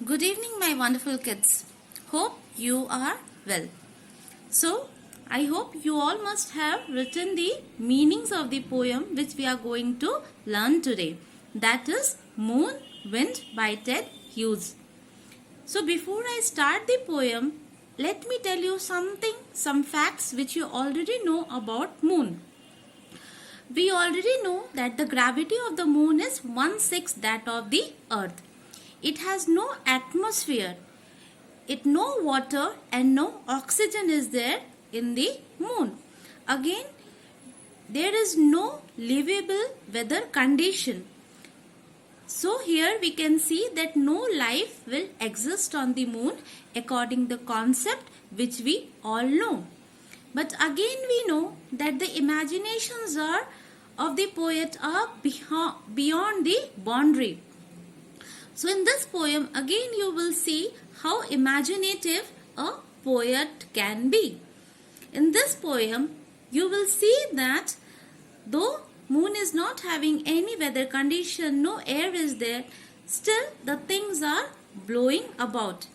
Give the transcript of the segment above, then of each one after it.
Good evening, my wonderful kids. Hope you are well. So, I hope you all must have written the meanings of the poem which we are going to learn today. That is Moon, Wind by Ted Hughes. So, before I start the poem, let me tell you some facts which you already know about Moon. We already know that the gravity of the Moon is 1/6 that of the Earth. It has no atmosphere. No water and no oxygen is there in the Moon. Again, there is no livable weather condition. So here we can see that no life will exist on the Moon according to the concept which we all know. But again we know that the imaginations of the poet are beyond the boundary. So in this poem again you will see how imaginative a poet can be. In this poem you will see that though Moon is not having any weather condition, no air is there, still the things are blowing about.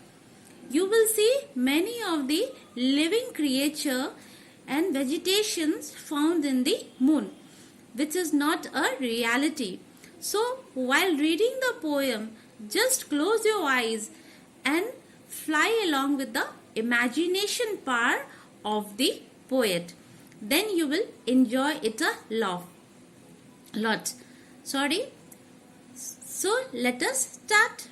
You will see many of the living creature and vegetations found in the Moon, which is not a reality. So while reading the poem, just close your eyes and fly along with the imagination power of the poet. Then you will enjoy it a lot. So let us start.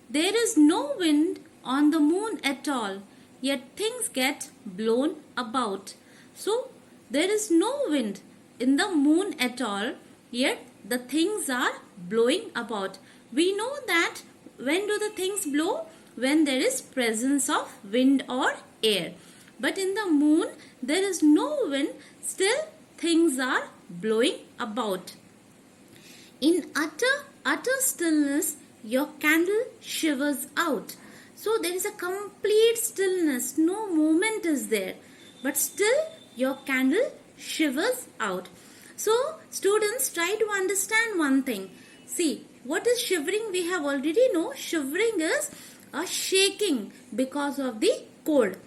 There is no wind on the Moon at all, yet things get blown about. So there is no wind in the Moon at all, yet the things are blowing about. We know that when do the things blow? When there is presence of wind or air. But in the Moon, there is no wind, still things are blowing about. In utter stillness, your candle shivers out. So there is a complete stillness, no movement is there. But still your candle shivers out. So students, try to understand one thing. See, what is shivering? We have already know shivering is a shaking because of the cold.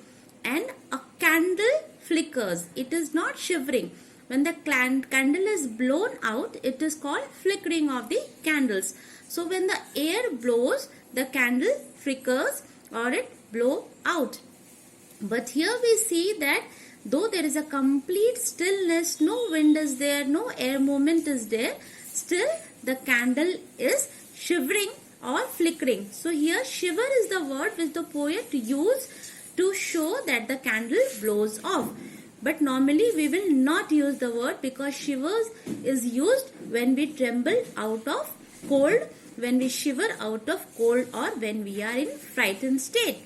And a candle flickers. It is not shivering. When the candle is blown out, it is called flickering of the candles. So when the air blows, the candle flickers or it blows out. But here we see that though there is a complete stillness, no wind is there, no air movement is there, still the candle is shivering or flickering. So here shiver is the word which the poet used to show that the candle blows off. But normally we will not use the word because shivers is used when we tremble out of cold, when we shiver out of cold, or when we are in frightened state.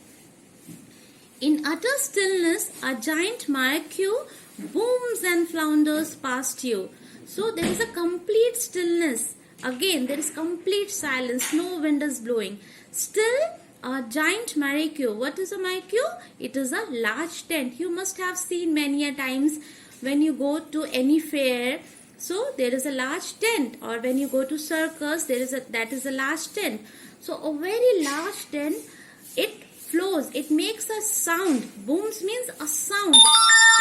In utter stillness, a giant marquee booms and flounders past you. So there is a complete stillness. Again, there is complete silence. No wind is blowing. Still, a giant marquee. What is a marquee? It is a large tent. You must have seen many a times when you go to any fair. So there is a large tent, or when you go to circus, that is a large tent. So a very large tent. It flows. It makes a sound. Booms means a sound,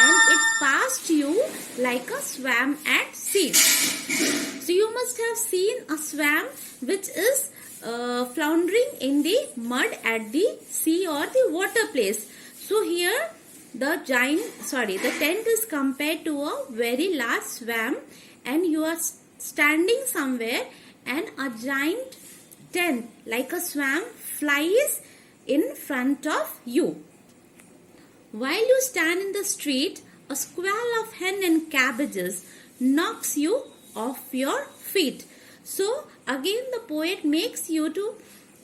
and it passed you like a swam at sea. So you must have seen a swam which is floundering in the mud at the sea or the water place. So here the tent is compared to a very large swam, and you are standing somewhere and a giant tent like a swam flies in front of you. While you stand in the street, a squall of hen and cabbages knocks you off your feet. So again the poet makes you to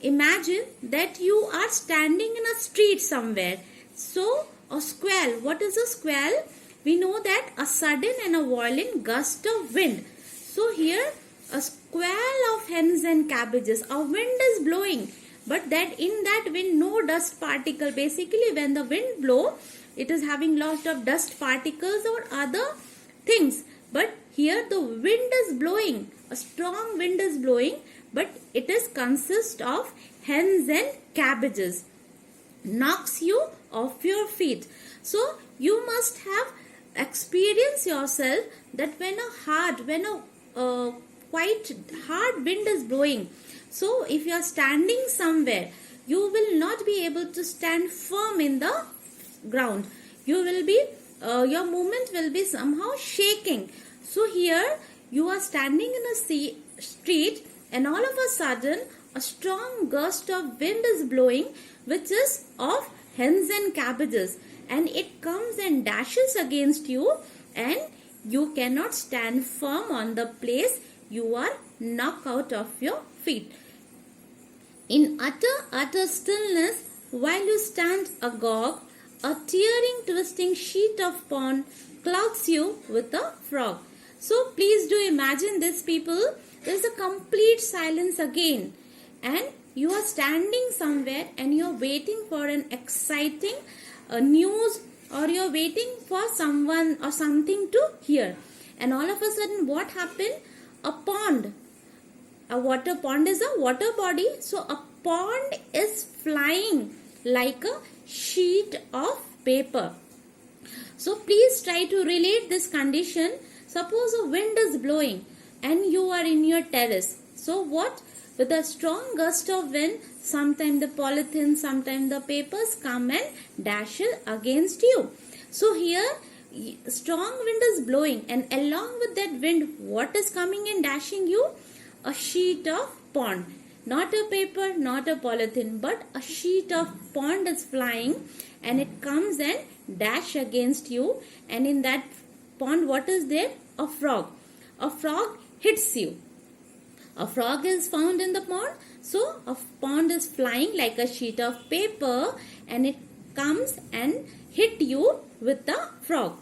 imagine that you are standing in a street somewhere. So a squall, what is a squall? We know that a sudden and a violent gust of wind. So here a squall of hens and cabbages, a wind is blowing, but that in that wind no dust particle. Basically when the wind blows, it is having lot of dust particles or other things. But here the wind is blowing, a strong wind is blowing, but it is consist of hens and cabbages. Knocks you off your feet. So you must have experienced yourself that when a quite hard wind is blowing, so if you are standing somewhere, you will not be able to stand firm in the ground. You will be your movement will be somehow shaking. So here you are standing in a street, and all of a sudden a strong gust of wind is blowing, which is of hens and cabbages, and it comes and dashes against you, and you cannot stand firm on the place. You are knocked out of your feet. In utter stillness, while you stand agog, a tearing, twisting sheet of pond clouds you with a frog. So please do imagine this, people. There is a complete silence again, and you are standing somewhere and you are waiting for an exciting news, or you are waiting for someone or something to hear. And all of a sudden, what happened? A pond. A water pond is a water body. So a pond is flying like a sheet of paper. So please try to relate this condition. Suppose a wind is blowing and you are in your terrace. So what? With a strong gust of wind, sometimes the polythene, sometimes the papers come and dash against you. So here strong wind is blowing, and along with that wind, what is coming and dashing you? A sheet of pond. Not a paper, not a polythene, but a sheet of pond is flying, and it comes and dash against you. And in that pond, what is there? A frog. A frog hits you. A frog is found in the pond. So a pond is flying like a sheet of paper, and it comes and hit you with the frog.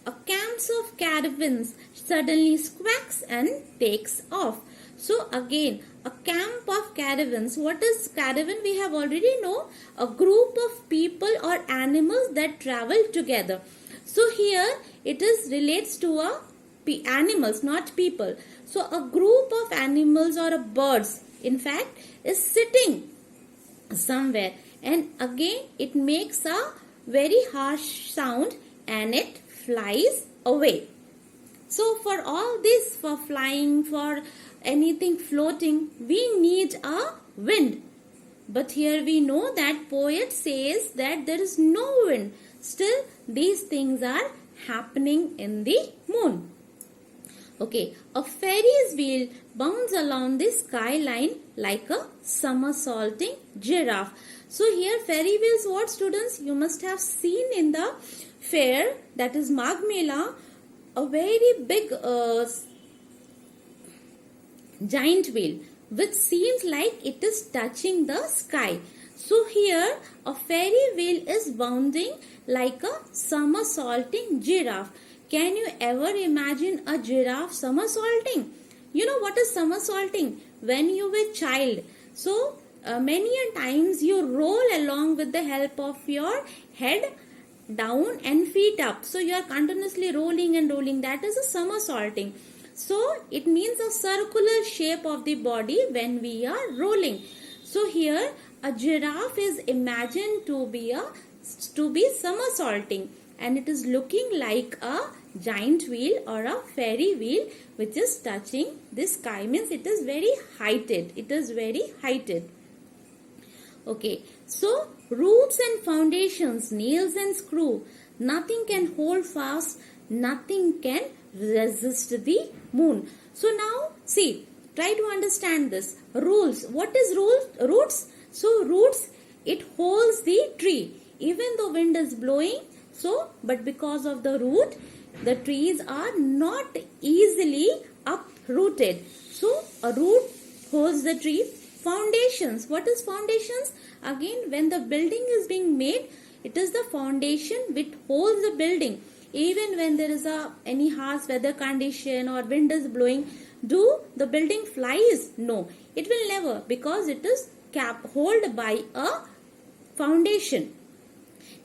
A camp of caravans suddenly squawks and takes off. So again, a camp of caravans. What is caravan? We have already know, a group of people or animals that travel together. So here it is relates to a animals, not people. So a group of animals or a birds, in fact, is sitting somewhere, and again it makes a very harsh sound and it flies away. So for all this, for flying, for anything floating, we need a wind. But here we know that poet says that there is no wind. Still, these things are happening in the moon. Okay, a Ferris wheel bounds along the skyline like a somersaulting giraffe. So here Ferry wheels, what students? You must have seen in the fair, that is Magh Mela, a very big giant wheel which seems like it is touching the sky. So here a Ferry wheel is bounding like a somersaulting giraffe. Can you ever imagine a giraffe somersaulting? You know what is somersaulting? When you were child, so many a times you roll along with the help of your head down and feet up. So you are continuously rolling and rolling. That is a somersaulting. So it means a circular shape of the body when we are rolling. So here a giraffe is imagined to be somersaulting, and it is looking like a giant wheel or a Ferry wheel which is touching the sky. Means it is very heighted. It is very heighted. Okay, so roots and foundations, nails and screw, nothing can hold fast, nothing can resist the moon. So now see, try to understand this. Rules. What is rules? Roots. So roots, it holds the tree. Even though wind is blowing, so but because of the root, the trees are not easily uprooted. So a root holds the tree. Foundations. What is foundations? Again, when the building is being made, it is the foundation which holds the building. Even when there is any harsh weather condition or wind is blowing, do the building flies? No, it will never, because it is held by a foundation.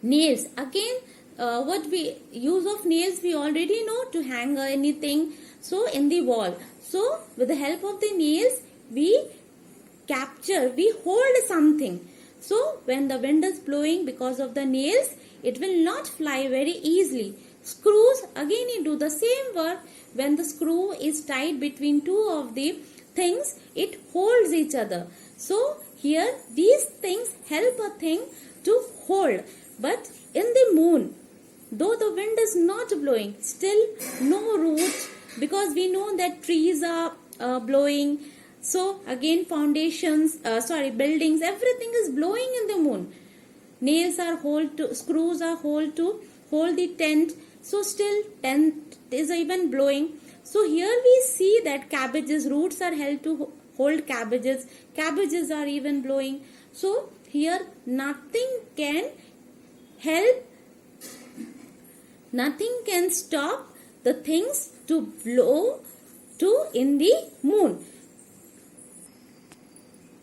Nails. Again, what we use of nails we already know, to hang anything so in the wall. So with the help of the nails we hold something. So when the wind is blowing, because of the nails, it will not fly very easily. Screws, again you do the same work. When the screw is tied between two of the things, it holds each other. So here these things help a thing to hold. But in the moon, though the wind is not blowing, still no roots, because we know that trees are blowing. So again buildings, everything is blowing in the moon. Nails are screws are to hold the tent. So still tent is even blowing. So here we see that cabbages, roots are held to hold cabbages. Cabbages are even blowing. So here nothing can stop the things to blow in the moon.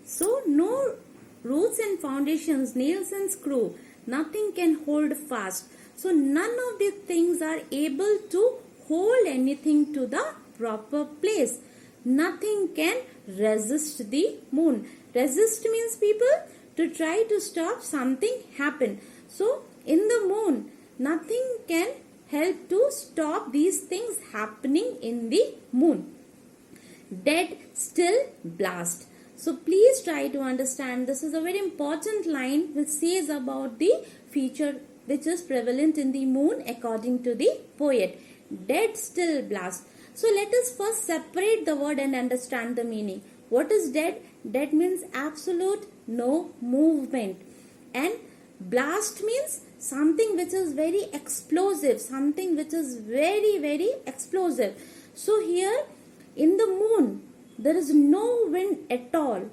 So no roots and foundations, nails and screw, nothing can hold fast. So none of these things are able to hold anything to the proper place. Nothing can resist the moon. Resist means, people, to try to stop something happen. So in the moon, nothing can help to stop these things happening in the moon. Dead still blast. So please try to understand. This is a very important line which says about the feature which is prevalent in the moon according to the poet. Dead still blast. So let us first separate the word and understand the meaning. What is dead? Dead means absolute no movement. And blast means something which is very explosive. Something which is very, very explosive. So here in the moon, there is no wind at all.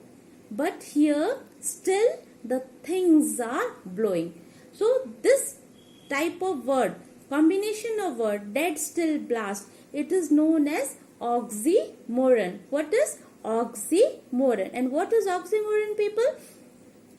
But here still the things are blowing. So this type of word, combination of word, dead still blast, it is known as oxymoron. What is oxymoron? And what is oxymoron, people?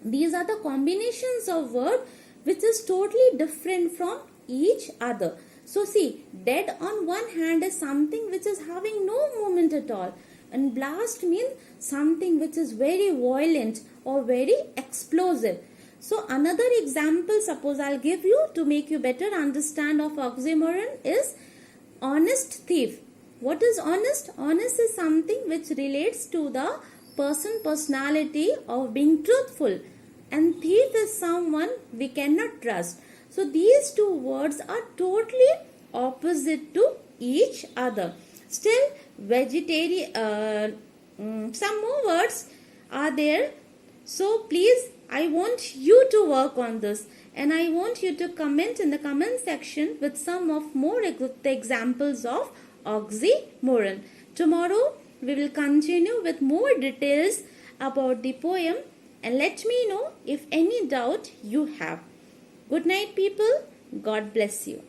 These are the combinations of word which is totally different from each other. So see, dead on one hand is something which is having no movement at all. And blast means something which is very violent or very explosive. So another example, suppose I'll give you to make you better understand of oxymoron, is honest thief. What is honest? Honest is something which relates to the personality of being truthful. And thief is someone we cannot trust. So these two words are totally opposite to each other. Still, some more words are there. So please, I want you to work on this, and I want you to comment in the comment section with some of more examples of oxymoron. Tomorrow we will continue with more details about the poem, and let me know if any doubt you have. Good night, people. God bless you.